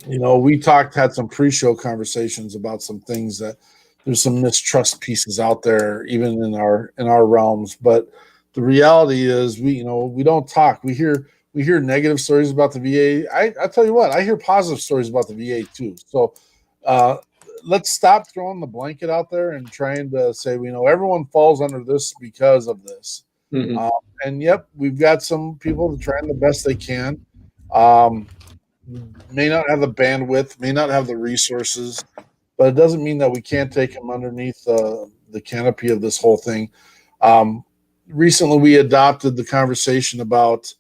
know, we had some pre-show conversations about some things that there's some mistrust pieces out there, even in our realms. But the reality is, we don't talk. We hear negative stories about the VA. I tell you what, I hear positive stories about the VA too. So let's stop throwing the blanket out there and trying to say, everyone falls under this because of this. Mm-hmm. And yep, we've got some people that are trying the best they can. May not have the bandwidth, may not have the resources, but it doesn't mean that we can't take them underneath the canopy of this whole thing. Recently, we adopted the conversation about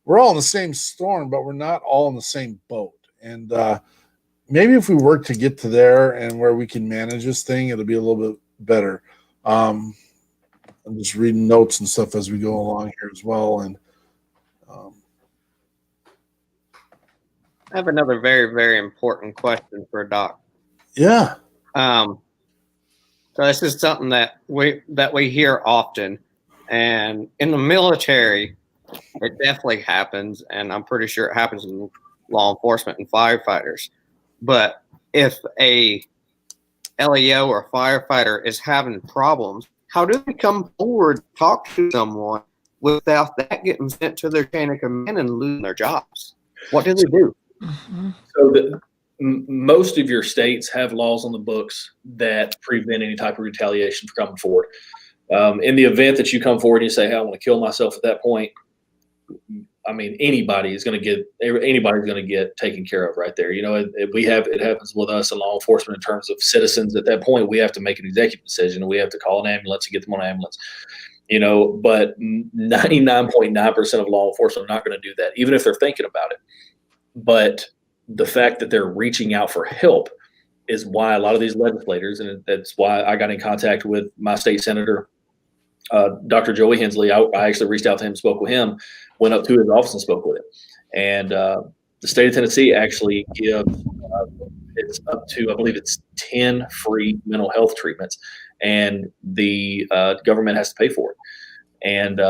we're all in the same storm, but we're not all in the same boat. And maybe if we work to get to there and where we can manage this thing, it'll be a little bit better. I'm just reading notes and stuff as we go along here as well. And I have another very, very important question for Doc. yeah. So this is something that we hear often, and in the military, it definitely happens, and I'm pretty sure it happens in law enforcement and firefighters. But if a LEO or firefighter is having problems, how do they come forward, talk to someone without that getting sent to their chain of command and losing their jobs? What do they do? Mm-hmm. So most of your states have laws on the books that prevent any type of retaliation for coming forward. In the event that you come forward and you say, hey, I want to kill myself at that point, I mean, anybody's going to get taken care of right there. It happens with us in law enforcement in terms of citizens. At that point, we have to make an executive decision, and we have to call an ambulance and get them on an ambulance. But 99.9% of law enforcement are not going to do that, even if they're thinking about it. But the fact that they're reaching out for help is why a lot of these legislators, and that's why I got in contact with my state senator, Dr. Joey Hensley. I actually reached out to him, spoke with him, went up to his office and spoke with him. And the state of Tennessee actually gives it's up to, I believe it's 10 free mental health treatments, and the government has to pay for it. And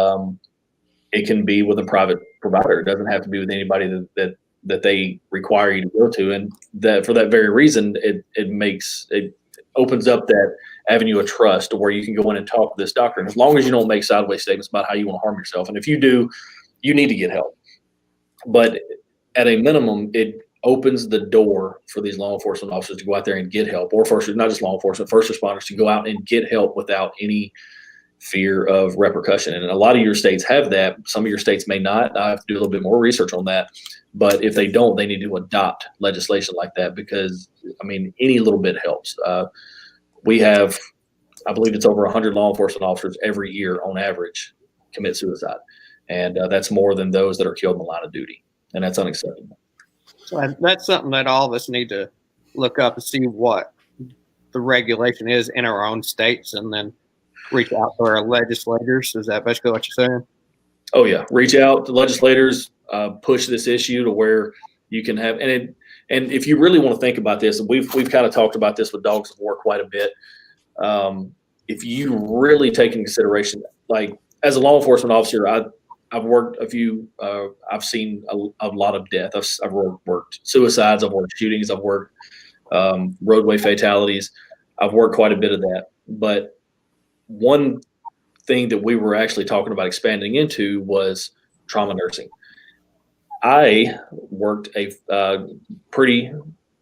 it can be with a private provider. It doesn't have to be with anybody that they require you to go to. And that for that very reason, it opens up that avenue of trust to where you can go in and talk to this doctor. And as long as you don't make sideways statements about how you want to harm yourself, and if you do, you need to get help. But at a minimum, it opens the door for these law enforcement officers to go out there and get help, or not just law enforcement, first responders to go out and get help without any fear of repercussion. And a lot of your states have that. Some of your states may not. I have to do a little bit more research on that. But if they don't, they need to adopt legislation like that, because, I mean, any little bit helps. We have, I believe it's over 100 law enforcement officers every year on average commit suicide. And that's more than those that are killed in the line of duty. And that's unacceptable. So that's something that all of us need to look up and see what the regulation is in our own states, and then reach out to our legislators. Is that basically what you're saying? Oh yeah, reach out to legislators, push this issue to where you can have, and if you really want to think about this, and we've kind of talked about this with Dogs of War quite a bit. If you really take into consideration, like as a law enforcement officer, I've worked a few. I've seen a lot of death. I've worked suicides. I've worked shootings. I've worked roadway fatalities. I've worked quite a bit of that. But one thing that we were actually talking about expanding into was trauma nursing. I worked a pretty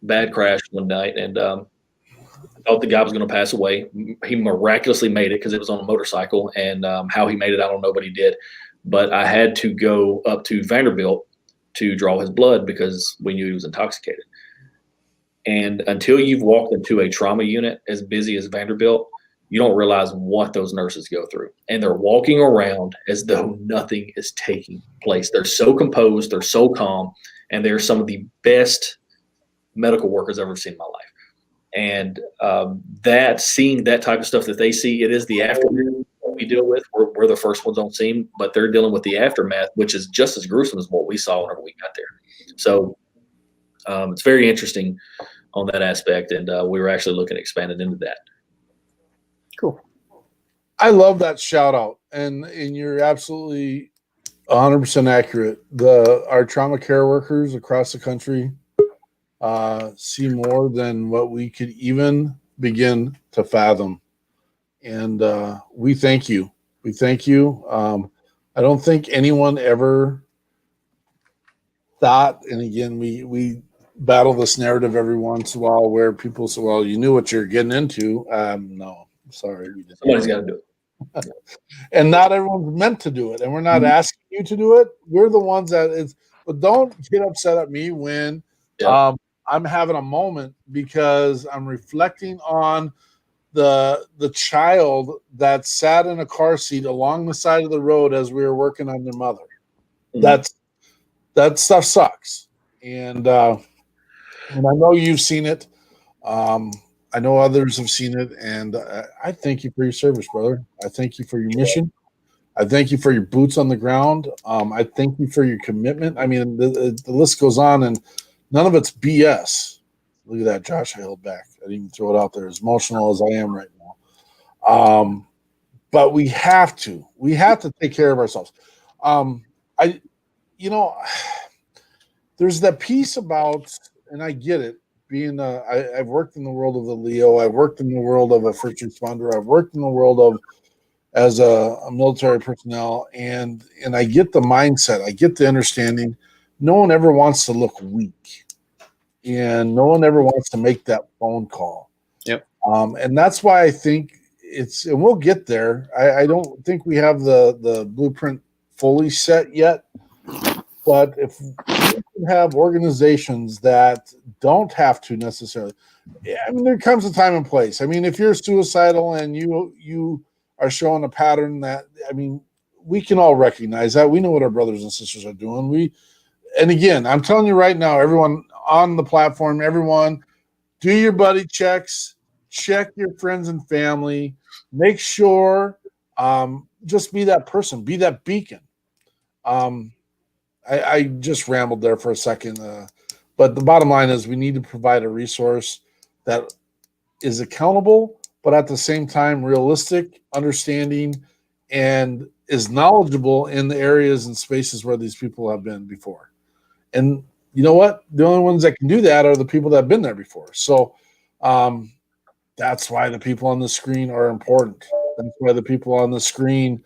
bad crash one night, and thought the guy was going to pass away. He miraculously made it because it was on a motorcycle, and how he made it, I don't know, but he did. But I had to go up to Vanderbilt to draw his blood because we knew he was intoxicated. And until you've walked into a trauma unit as busy as Vanderbilt, you don't realize what those nurses go through. And they're walking around as though nothing is taking place. They're so composed, they're so calm, and they're some of the best medical workers I've ever seen in my life. And seeing that type of stuff that they see, it is the aftermath we deal with. We're the first ones on scene, but they're dealing with the aftermath, which is just as gruesome as what we saw whenever we got there. So it's very interesting on that aspect, and we were actually looking at expanding into that. Cool. I love that shout out, and you're absolutely 100% accurate. Our trauma care workers across the country see more than what we could even begin to fathom. And we thank you. We thank you. I don't think anyone ever thought, and again, we battle this narrative every once in a while where people say, well, you knew what you're getting into. No, sorry. Somebody's got to do it. And not everyone's meant to do it. And we're not asking you to do it. We're the ones but don't get upset at me when I'm having a moment, because I'm reflecting on the child that sat in a car seat along the side of the road as we were working on their mother. Mm-hmm. That stuff sucks. And I know you've seen it. I know others have seen it, and I thank you for your service, brother. I thank you for your mission. I thank you for your boots on the ground. I thank you for your commitment. I mean, the list goes on, and none of it's BS. Look at that, Josh. I held back. I didn't even throw it out there, as emotional as I am right now. But we have to take care of ourselves. There's that piece about, and I get it, being I've worked in the world of the Leo. I've worked in the world of a first responder. I've worked in the world of as a military personnel, and I get the mindset. I get the understanding. No one ever wants to look weak, and no one ever wants to make that phone call. Yep. And that's why I think and we'll get there. I don't think we have the blueprint fully set yet, but if we can have organizations that don't have to necessarily, I mean, there comes a time and place. I mean, if you're suicidal and you are showing a pattern that, I mean, we can all recognize that. We know what our brothers and sisters are doing. and again, I'm telling you right now, everyone on the platform, everyone, do your buddy checks, check your friends and family, make sure, just be that person, be that beacon. I just rambled there for a second, but the bottom line is we need to provide a resource that is accountable, but at the same time realistic, understanding, and is knowledgeable in the areas and spaces where these people have been before. And you know what? The only ones that can do that are the people that have been there before. So that's why the people on the screen are important. That's why the people on the screen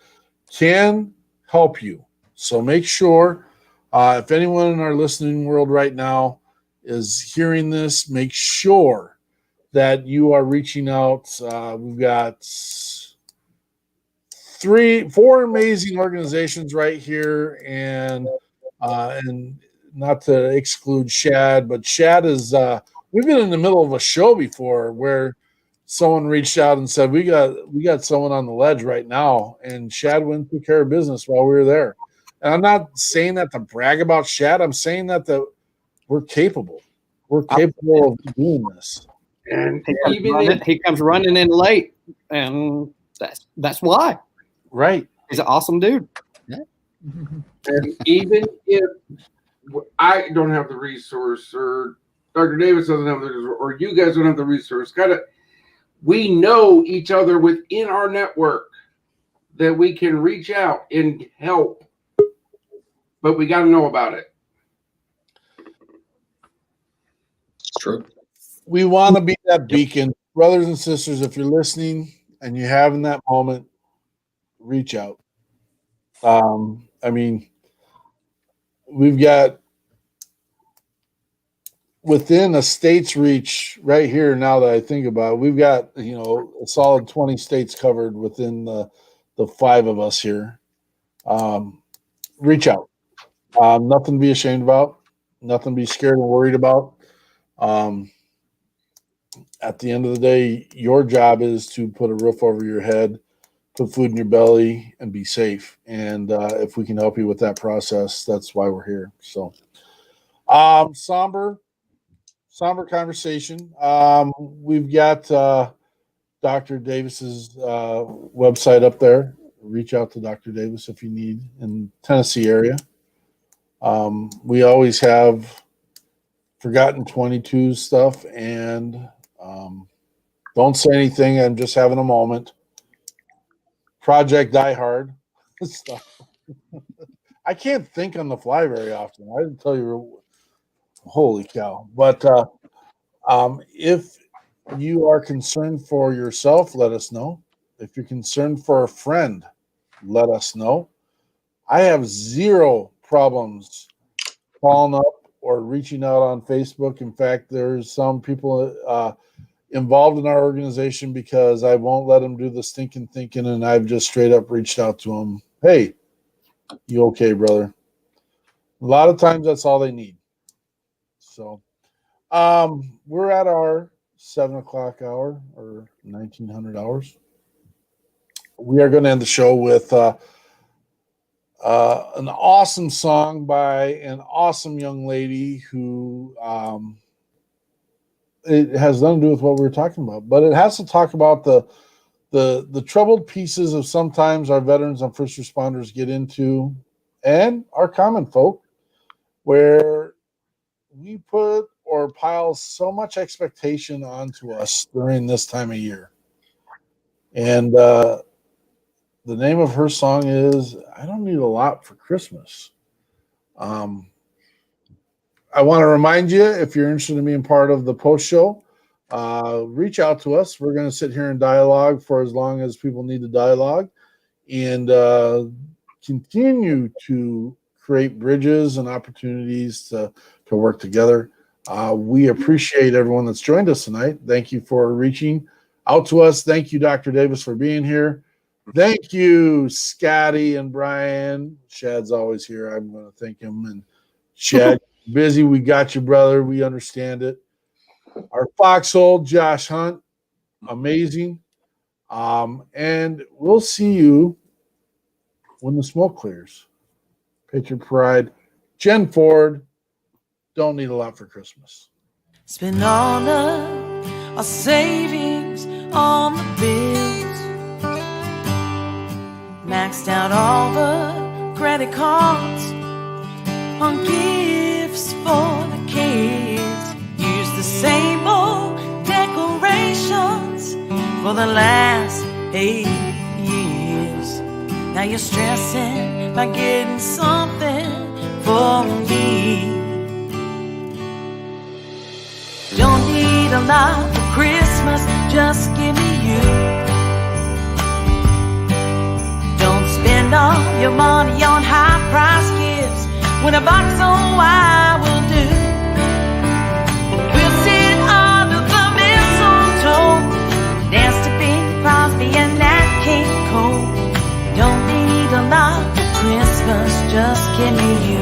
can help you. So make sure, if anyone in our listening world right now is hearing this, make sure that you are reaching out. We've got 4 amazing organizations right here, and not to exclude Shad, but Shad is. We've been in the middle of a show before where someone reached out and said, "We got someone on the ledge right now," and Shad went and took care of business while we were there. And I'm not saying that to brag about Shad. I'm saying that we're capable. We're capable of doing this. And He comes running in late, and that's why. Right. He's an awesome dude. And even if I don't have the resource, or Dr. Davis doesn't have the resource, or you guys don't have the resource, we know each other within our network that we can reach out and help, but we got to know about it. It's true. We want to be that beacon. Brothers and sisters, if you're listening and you're having that moment, reach out. I mean, we've got within a state's reach right here now that I think about it, we've got, a solid 20 states covered within the 5 of us here. Reach out. Nothing to be ashamed about, nothing to be scared and worried about. At the end of the day, your job is to put a roof over your head, put food in your belly, and be safe. And if we can help you with that process, that's why we're here. So, somber conversation. We've got Dr. Davis's website up there. Reach out to Dr. Davis if you need in Tennessee area. We always have Forgotten 22 stuff, and don't say anything. I'm just having a moment. Project Die Hard stuff. I can't think on the fly very often. I didn't tell you. Holy cow! But if you are concerned for yourself, let us know. If you're concerned for a friend, let us know. I have 0 problems calling up or reaching out on Facebook. In fact, there's some people involved in our organization because I won't let them do the stinking thinking, and I've just straight up reached out to them. Hey, you okay, brother? A lot of times that's all they need. So we're at our 7 o'clock hour, or 1900 hours. We are going to end the show with an awesome song by an awesome young lady who it has nothing to do with what we were talking about, but it has to talk about the troubled pieces of sometimes our veterans and first responders get into, and our common folk, where we put or pile so much expectation onto us during this time of year. And the name of her song is I Don't Need a Lot for Christmas. I want to remind you, if you're interested in being part of the post show, reach out to us. We're going to sit here and dialogue for as long as people need to dialogue, and continue to create bridges and opportunities to work together. We appreciate everyone that's joined us tonight. Thank you for reaching out to us. Thank you, Dr. Davis, for being here. Thank you, Scotty and Brian. Shad's always here. I'm going to thank him. And Shad, busy. We got you, brother. We understand it. Our foxhole, Josh Hunt, amazing. And we'll see you when the smoke clears. Patriot Pride, Jen Ford, don't need a lot for Christmas. Spend all of our savings on the bills. Maxed out all the credit cards on gifts for the kids. Use the same old decorations for the last 8 years. Now you're stressing by getting something for me. Don't need a lot for Christmas, just give me you. Don't spend all your money on high price gifts when a box on wire will do. We'll sit under the mistletoe, dance to Bing Crosby and Nat King Cole. Don't need a lot for Christmas, just give me you.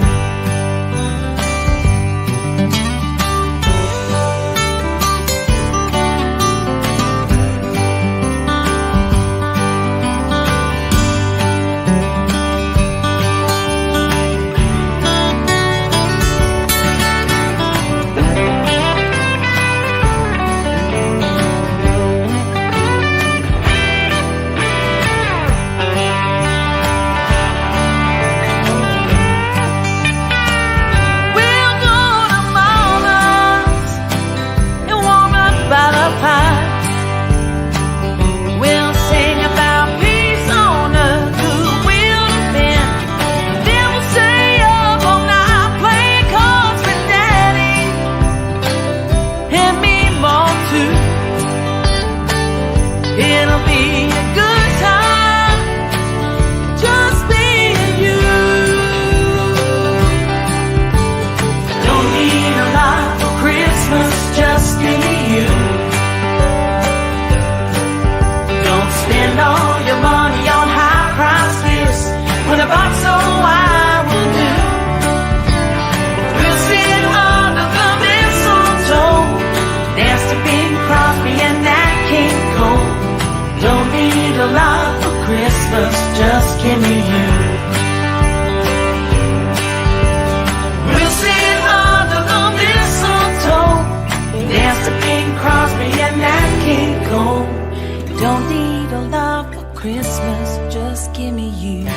Just give me you. We'll sit under the mistletoe, dance to Bing Crosby and Nat King Cole. Don't need a lot for Christmas, just give me you.